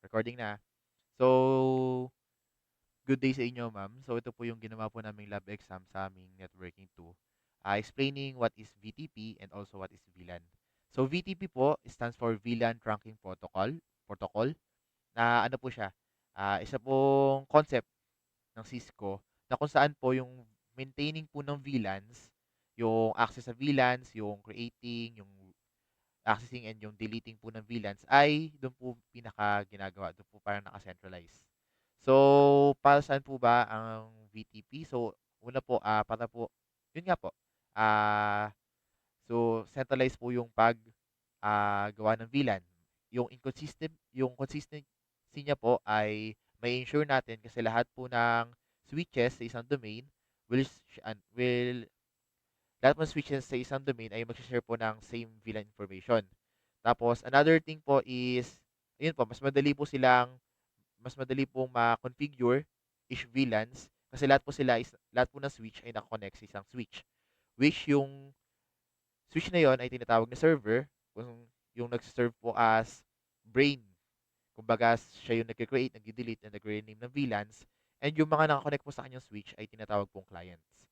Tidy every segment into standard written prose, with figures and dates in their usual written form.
Recording na. So, good day sa inyo, ma'am. So, ito po yung ginawa po naming lab exam sa aming networking 2. Explaining what is VTP and also what is VLAN. So, VTP po stands for VLAN Trunking Protocol. Na ano po siya? Isa pong concept ng Cisco na kung saan po yung maintaining po ng VLANs, yung access sa VLANs, yung creating, yung accessing and yung deleting po ng VLANs ay doon po pinaka ginagawa. Doon po parang naka-centralize. So, para saan po ba ang VTP? So, una po, para po, yun nga po, ah, so, centralize po yung gawa ng VLAN. Yung consistency niya po ay may ensure natin kasi lahat po ng switches sa isang domain will lahat ng switches sa isang domain ay mag-share po ng same VLAN information. Tapos, another thing po is, yun po, mas madali pong ma-configure each VLANs kasi lahat po ng switch ay nakakonect sa isang switch. Which yung switch na yon ay tinatawag na server, kung yung nag-serve po as brain. Kumbaga, siya yung nag-create, nag-delete, and nag-rename ng VLANs. And yung mga nakakonect po sa kanyang switch ay tinatawag pong clients.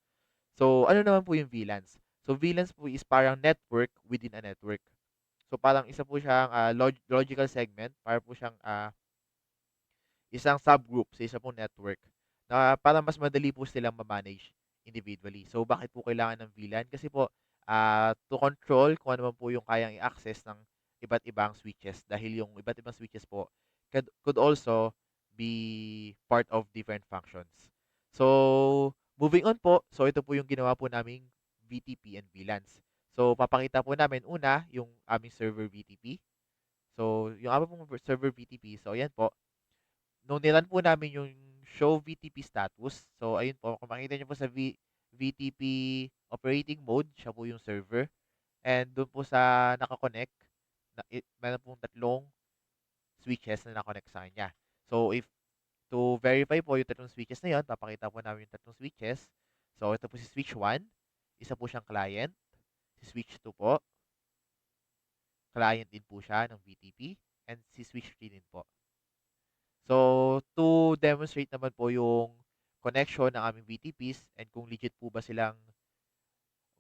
So, ano naman po yung VLANs? So, VLANs po is parang network within a network. So, parang isa po siyang logical segment, para po siyang isang subgroup sa isa pong network na para mas madali po silang ma-manage individually. So, bakit po kailangan ng VLAN? Kasi po, to control kung ano man po yung kayang i-access ng iba't ibang switches dahil yung iba't ibang switches po could also be part of different functions. So, moving on po. So, ito po yung ginawa po naming VTP and VLANs. So, papakita po namin una yung aming server VTP. So, yung aming pong server VTP. So, ayan po, nung nilan po namin yung show VTP status, so ayun po, kung makita nyo po sa VTP operating mode, siya po yung server. And doon po sa nakakonect, meron pong tatlong switches na nakakonect sa kanya. So if to verify po yung tatlong switches na yun, papakita po namin yung tatlong switches. So ito po si switch 1, isa po siyang client. Si switch 2 po, client din po siya ng VTP. And si switch 3 din po. So, to demonstrate naman po yung connection ng aming VTPs and kung legit po ba silang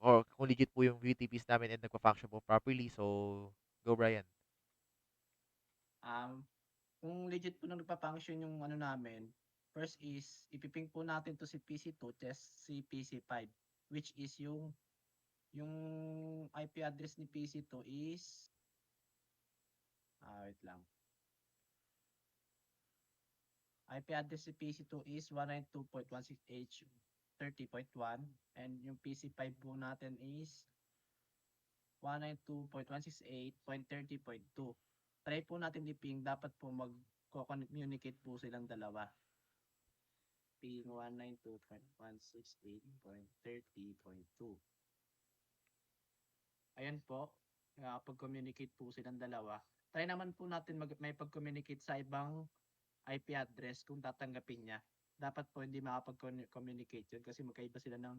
or kung legit po yung VTPs namin and nagpa-function po properly. So, go Brian. Um, kung legit po na nagpa-function yung ano namin, first is ipiping po natin to si PC2 test si PC5, which is yung IP address ni PC2 is wait lang. IP address ni PC2 is 192.168.30.1 and yung PC5 po natin is 192.168.30.2. Try po natin i-ping, dapat po mag-communicate po silang dalawa. Ping 192.168.30.2. Ayan po, pag-communicate po silang dalawa. Try naman po natin may pag-communicate sa ibang IP address kung tatanggapin niya. Dapat po hindi makapag-communicate yun kasi magkaiba sila ng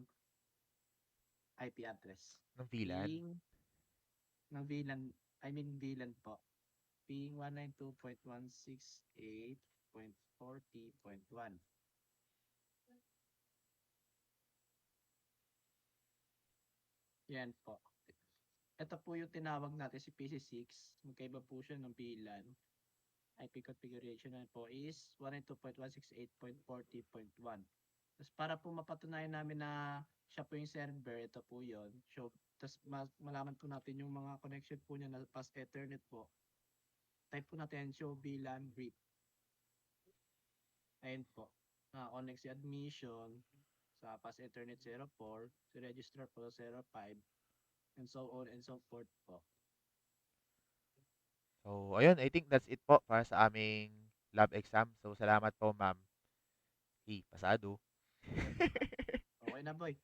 IP address. Ng VLAN. Ping ng VLAN, I mean VLAN po. Ping 192.168.40.1. Yan po. Ito po yung tinawag natin si PC6. Magkaiba po siya ng VLAN. IP configuration na po is 192.168.40.1. Tapos para po mapatunayan namin na siya po yung server, ito po yon. So, tapos malaman po natin yung mga connection po niya na past Ethernet po. Type po natin show VLAN brief. Ayun po. Connect si admission sa past Ethernet 04, si registrar po 05, and so on and so forth po. So, ayun, I think that's it po para sa aming lab exam. So, salamat po, ma'am. Hey, pasado. Okay na boy.